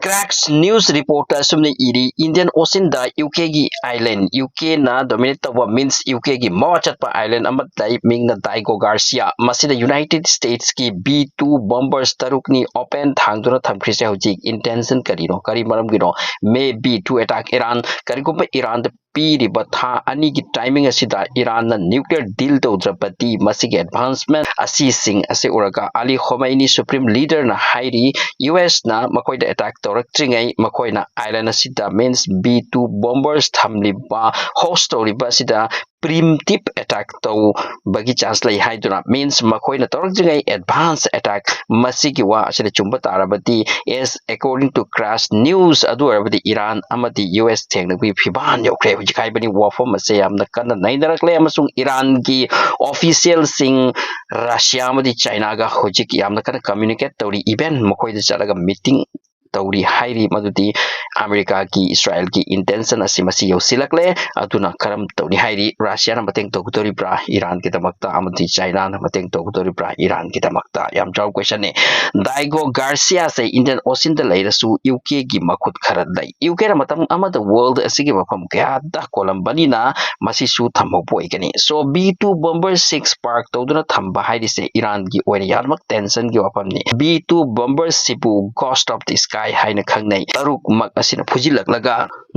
Cracks news reporter sumni iri Indian Ocean da UK gi island UK na dominate tawa means UK gi mawa chatpa island amat dai ming na Diago Garcia masida United States ki B2 bombers tarukni open thangduna thamkhrise hojik intention karino kari maram gino may B2 attack Iran kari ko Iran da piriba tha ani gi timing asida Iran na nuclear deal tawdrapati masigi advancement asi sing ase uraga Ali Khomeini supreme leader na hairi US na makoi da attack tawraktringai makoi na island asida means B2 bombers thamliba host tawriba asida preemptive attack to bagi chance lai haiduna means makoi na tawraktringai advance attack masigi wa asida chumba tarabati is according to crash news adu arabati Iran amati US thengna bi phiban yokre hujikai bani wafam ase yamna kana nainarakle amasung Iran gi official sing Russia amadi China ga hojik yamna kana communicate tawri event makoi da chalaga meeting tawri hairi madudi America ki Israel ki intention asimasi yosilakle aduna karam tawni hairi Russia na mateng tawtori bra Iran ki tamakta amati China na mateng tawtori bra Iran ki tamakta yam jaw question ne Diago Garcia say Indian Ocean da lairasu UK gi makut kharat dai UK ra matam amada world asigi mafam kya da kolambani na masi su thammo poi kani so B2 bomber 6 park tawduna thamba hairi se Iran gi oina yarmak tension gi wapam ni B2 bomber sipu ghost of the sky haina khangnai taruk mak asina phujilak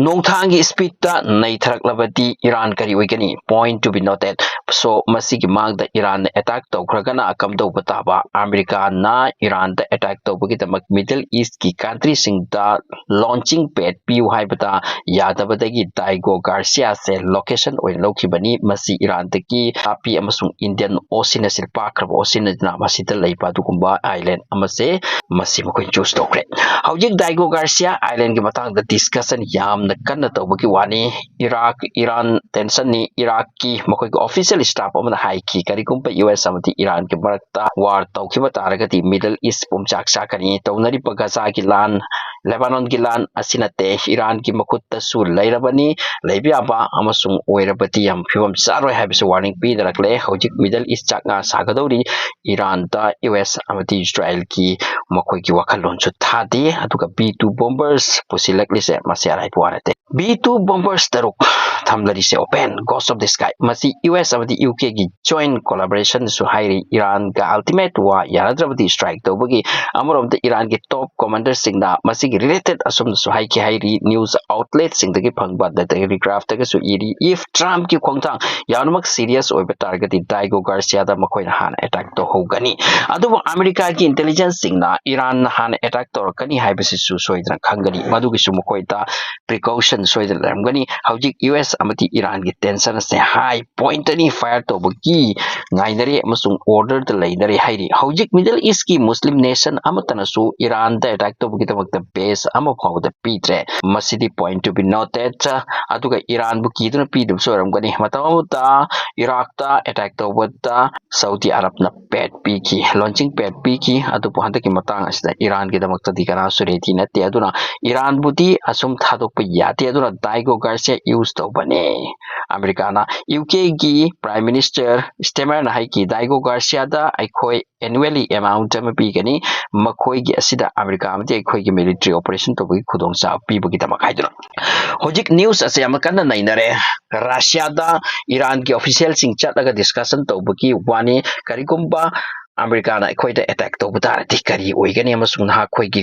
nongthangi speed ta nei tharak labati Iran kari oigani point to be noted so masigi mag da Iran attack tawkragana akam do bataba America na Iran da attack tawbagi tamak Middle East ki country sing da launching pad piu haibata yadabadagi Diago Garcia se location oin lokhibani masi Iran taki api amasung Indian Ocean silpa krab ocean na masida leipa dukumba island amase masi makoi choose tokre hojik Diago Garcia island ki matang da discussion yam na kanna tawbagi wani Iraq Iran tension ni Iraq ki makoi ko official staff amana hai ki karigumpa US amati Iran ki barakta war tawkhiba taragati Middle East pumchak sakani tawnari Gaza ki lan Lebanon ki lan asinate Iran ki makutta su lairabani leibiaba amasung oirabati yam phibam charoi habis warning pi darakle hojik Middle East chakna sagadori Iran da US amati Israel ki makoi ki wakhalon chu thadi aduga B2 bombers pusilakli se masiarai puarate B2 bombers taruk thamlari se open ghost of the sky masi US amati UK gi joint collaboration su hairi Iran ga ultimate wa yaradrabati strike tawbagi amorom the Iran gi top commander singna masi related asum su hai ki hairi news outlet singdagi phangba da telegraph taga su iri if Trump ki khongtang yanumak serious oiba target Diago Garcia da makoi na han attack to hogani adubu America ki intelligence singna Iran han attack to kani haibasi su soidra khangani madugi su makoi ta precaution soidra ramgani hojik US amati Iran ki tension se high point ani fire to bagi ngainari amasung order the lainari hairi hojik Middle East ki Muslim nation amatana su Iran da attack to bagi tamakta base ama phawda pitre masidi point to be noted aduga Iran bu kiduna pidum so ramgani matamuta Iraq ta attack to wata Saudi Arab na pad pi ki launching pad pi ki adu pohanta ki matang asida Iran ki damakta dikana sureti nate aduna Iran budi asum thadok pa yati aduna Diago Garcia use to bane America na UK gi prime minister Stemmer na hai ki Diago Garcia da aikoi annually amount ma pi gani makoi gi asida America amati aikoi gi military operation to bagi khudong sa pi bagi tamak haiduna hojik news ase amakana nainare Russia da Iran ki official sing chat laga discussion to bagi wani karigumba America na khoi da attack to butar ti kari oigani amasung na khoi gi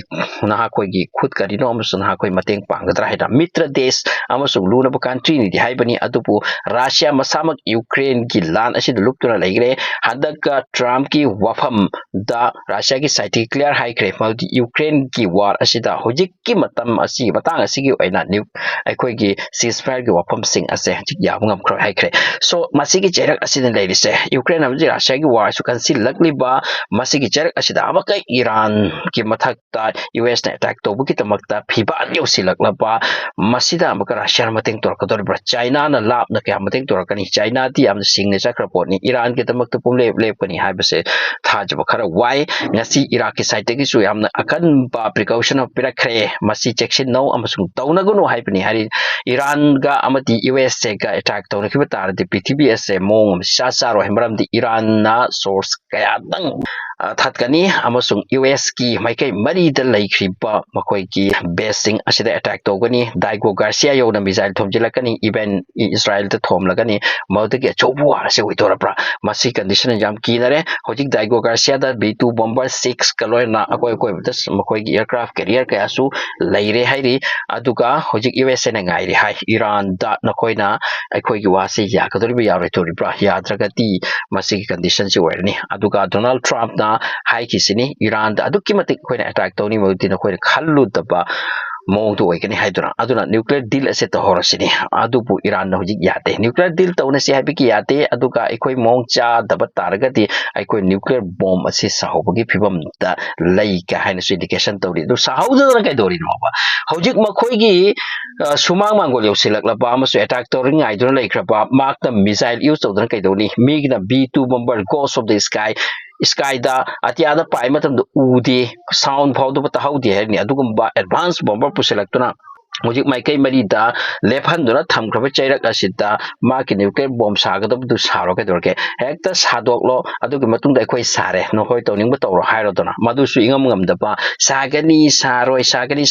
khud kari no amasung na khoi mateng pangdra haida mitra desh amasung luna ba country ni di haibani adupu Russia masamak Ukraine ki lan asid luptuna laigre hadaka Trump ki wafam da Russia ki side clear high kre maldi Ukraine ki war asida hojik ki matam asi batang asigi oina new akhoi gi ceasefire gi wafam sing ase hojik yamngam khro high kre so masigi jerak asida leirise Ukraine amji Russia gi war su kan silakli masigi jarak asida abakai Iran ki mathakta US na attack to buki tamakta phiba new silaklaba masida amaka Russia mateng torkador bra China na lab na kya mateng torkani China ti am singne chakrapot ni Iran ki tamakta pumle lepani haibase thajaba khara wai ngasi Iraq ki side gi su yamna akan ba precaution of pirakre masi checksin no amasung tawna gunu haibani hari Iran ga amati US ga attack to na kibatar de PTBS mong sa ro hemram di Iran na source kaya ꯊꯠꯀꯅꯤ ꯑꯃꯁꯨꯡ ꯌꯨꯑꯦꯁꯀꯤ ꯃꯥꯏꯀꯩ ꯃꯔꯤꯗ ꯂꯩꯈ꯭ꯔꯤꯕ ꯃꯈꯣꯏꯒꯤ ꯕꯦꯁꯁꯤꯡ ꯑꯁꯤꯗ attack ꯇꯧꯒꯅꯤ ꯗꯥꯏꯒꯣ ꯒꯥꯔꯁꯤꯌꯥ ꯌꯧꯅ ꯃꯤꯖꯥꯏꯜ ꯊꯣꯝꯖꯤꯜꯂꯛꯀꯅꯤ ꯏꯚꯦꯟ ꯏꯁꯔꯥꯏꯜꯗ ꯊꯣꯝꯂꯒꯅꯤ ꯃꯗꯨꯗꯒꯤ ꯑꯆꯧꯕ war ꯑꯁꯤ ꯑꯣꯏꯗꯣꯔꯕ꯭ꯔꯥ ꯃꯁꯤ ꯀꯟꯗꯤꯁꯟ ꯌꯥꯝ ꯀꯤꯅꯔꯦ ꯍꯧꯖꯤꯛ ꯗꯥꯏꯒꯣ ꯒꯥꯔꯁꯤꯌꯥꯗ B2 ꯕꯣꯝꯕꯔ 6ꯀ ꯂꯣꯏꯅ ꯑꯀꯣꯏꯕꯗ ꯃꯈꯣꯏꯒꯤ ꯑꯦꯌꯔꯀ꯭ꯔꯥꯐ ꯀꯦꯔꯤꯌꯔ ꯀꯌꯥꯁꯨ ꯂꯩꯔꯦ ꯍꯥꯏꯔꯤ ꯑꯗꯨꯒ ꯍꯧꯖꯤꯛ USAꯅ ꯉꯥꯏꯔꯤ ꯍꯥꯏ ꯏꯔꯥꯟꯗ ꯅꯈꯣꯏꯅ ꯑꯩꯈꯣꯏꯒꯤ ꯋꯥꯁꯤ ꯌꯥꯒꯗꯧꯔꯤꯕ꯭ꯔꯥ ꯌꯥꯔꯣꯏꯗꯧꯔꯤꯕ꯭ꯔꯥ ꯌꯥꯗ꯭ꯔꯒꯗꯤ ꯃꯁꯤꯒꯤ ꯀꯟꯗꯤꯁꯟꯁꯤ ꯑꯣꯏꯔꯅꯤ ꯑꯗꯨꯒ ꯗꯣꯅꯥꯜꯗ ꯇ꯭ꯔꯝꯞꯅ ꯍꯥꯏꯈꯤꯁꯤꯅꯤ ꯏꯔꯥꯟꯗ ꯑꯗꯨꯛꯀꯤ ꯃꯇꯤꯛ ꯑꯩꯈꯣꯏꯅ ꯑꯦꯇꯦꯛ ꯇꯧꯅꯤ ꯃꯗꯨꯗꯤ ꯅꯈꯣꯏꯅ ꯈꯜꯂꯨꯗꯕ ꯃꯑꯣꯡꯗ ꯑꯣꯏꯒꯅꯤ ꯍꯥꯏꯗꯨꯅ ꯑꯗꯨꯅ ꯅ꯭ꯌꯨꯀ꯭ꯂꯤꯌꯔ ꯗꯤꯜ ꯑꯁꯤ ꯇꯧꯍꯧꯔꯁꯤꯅꯤ ꯑꯗꯨꯕꯨ ꯏꯔꯥꯟꯅ ꯍꯧꯖꯤꯛ ꯌꯥꯗꯦ ꯅ꯭ꯌꯨꯀ꯭ꯂꯤꯌꯔ ꯗꯤꯜ ꯇꯧꯅꯁꯤ ꯍꯥꯏꯕꯒꯤ ꯌꯥꯗꯦ ꯑꯗꯨꯒ ꯑꯩꯈꯣꯏ ꯃꯑꯣꯡ ꯆꯥꯗꯕ ꯇꯥꯔꯒꯗꯤ ꯑꯩꯈꯣꯏ ꯅ꯭ꯌꯨꯀ꯭ꯂꯤꯌꯔ ꯕꯣꯝ ꯑꯁꯤ ꯁꯥꯍꯧꯕꯒꯤ ꯐꯤꯕꯝꯗ ꯂꯩ ꯀ ꯍꯥꯏꯅꯁꯨ ꯏꯟꯗꯤꯀꯦꯁꯟ ꯇꯧꯔꯤ ꯑꯗꯨ ꯁꯥꯍꯧꯗꯅ ꯀꯩꯗꯧꯔꯤꯅꯣꯕ ꯍꯧꯖꯤꯛ ꯃꯈꯣꯏꯒꯤ ꯁꯨꯃꯥꯡ ꯃꯥꯡꯒꯣꯜ ꯌꯧꯁꯤꯜꯂꯛꯂꯕ ꯑꯃꯁꯨꯡ ꯑꯦꯇꯦꯛ ꯇꯧꯔꯤ ꯉꯥꯏꯗꯨꯅ ꯂꯩꯈ꯭ꯔꯕ ꯃꯥꯛꯅ ꯃꯤꯖꯥꯏꯜ ꯌꯨꯁ ꯇꯧꯗꯨꯅ ꯀꯩꯗꯧꯅꯤ ꯃꯤꯒꯤꯅ B2 ꯕꯣꯝꯕꯔ ꯒꯣꯁ ꯑꯣꯐ ꯗ ꯁ꯭ꯀꯥꯏꯗ ꯑꯇꯤꯌꯥꯗ ꯄꯥꯏ ꯃꯇꯝꯗ ꯎꯗꯦ ꯁꯥꯎꯟ ꯐꯥꯎꯗꯕ ꯇꯥꯍꯧꯗꯦ ꯍꯥꯏꯔꯅꯤ ꯑꯗꯨꯒꯨꯝꯕ advance bomber pusilaktunak hojik maikai marida lephanduna thamkraba chairak asida maki nuclear bomb sagadabdu saro kedorke hekta sadoklo adugi matungda ekhoi sare nohoi tawningba tawro hairodona madusu ingam ngamdaba sagani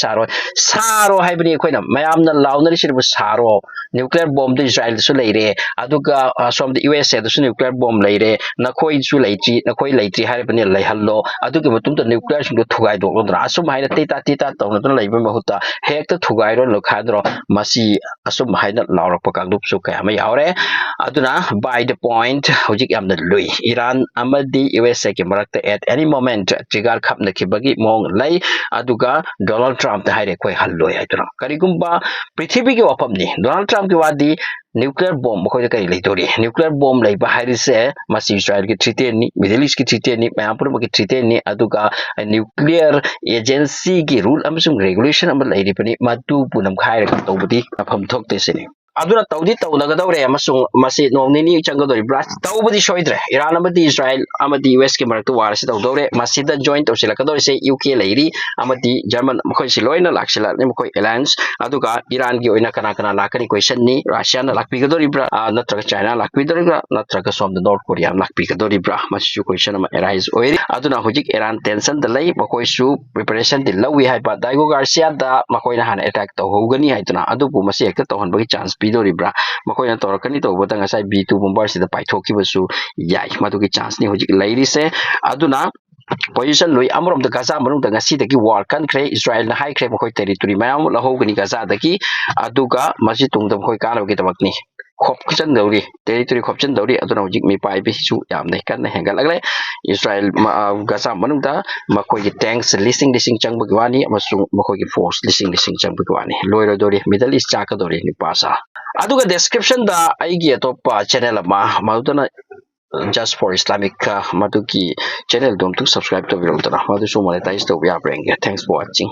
saro haibani ekhoina mayamna launari sirbu saro nuclear bomb de Israel su leire aduga from the USA da su nuclear bomb leire nakhoi su leitri nakhoi leitri haibani leihallo adugi matungda nuclear singo thugai doklodra asum haina tita tawna leiba mahuta hekta thugairo lokhadro masi asum haina laurakpa kangdup su kaya ma yaure aduna by the point hojik yamna lui Iran amadi USA ki marakta at any moment trigar khapna kibagi mong lai aduga Donald Trump ta haire koi halloi haidura karigumba prithvi ki wafam ni Donald Trump ki wadi nuclear bomb ko kari leitori nuclear bomb leiba hairise masi Israel ki threaten ni Middle East ki threaten ni mayapur ki threaten ni aduga nuclear agency ki rule amasung regulation am leiripani matu punam khaira ka tawbudi afam thokte sini aduna tawdi tawnagadawre amasung masi nongnini changadori bras tawbudi shoidre Iran amadi Israel amadi US ki maraktu war si tawdore masida joint tawsilakadori se UK leiri amadi German mkhoi si loina laksila ni mkhoi alliance aduga Iran gi oina kana lakani question ni Russia na lakpigadori bra natraga China lakpidori bra natraga som the North Korea lakpigadori bra masi question ama arise oiri aduna hojik Iran tension the lay mkhoi su preparation the lawi haiba Diago Garcia da mkhoi na han attack tawhogani haituna adubu masi ekta tawhanbagi chance pidoribra makoina torakani tawbota ngasai B2 bomber sida paithokibsu yai madugi chance ni hojik lairi se aduna position lui amrom da Gaza manung da ngasi dagi war kan kre Israel na high kre makoi territory mayam lahogani Gaza dagi aduga masi tungdam khoi kanawgi tabakni khopchan dawri territory khopchan dawri aduna hojik mi pai bi su yamne kan hengalagle Israel Gaza manung da makoi gi tanks listing changbagi wani amasung makoi gi force listing changbagi wani loiro dori Middle East chaka dori ni pasa aduga description da aigi atopa channel ama maduna just for Islamic maduki channel dom tu subscribe to video tara madu so monetize to we are bring thanks for watching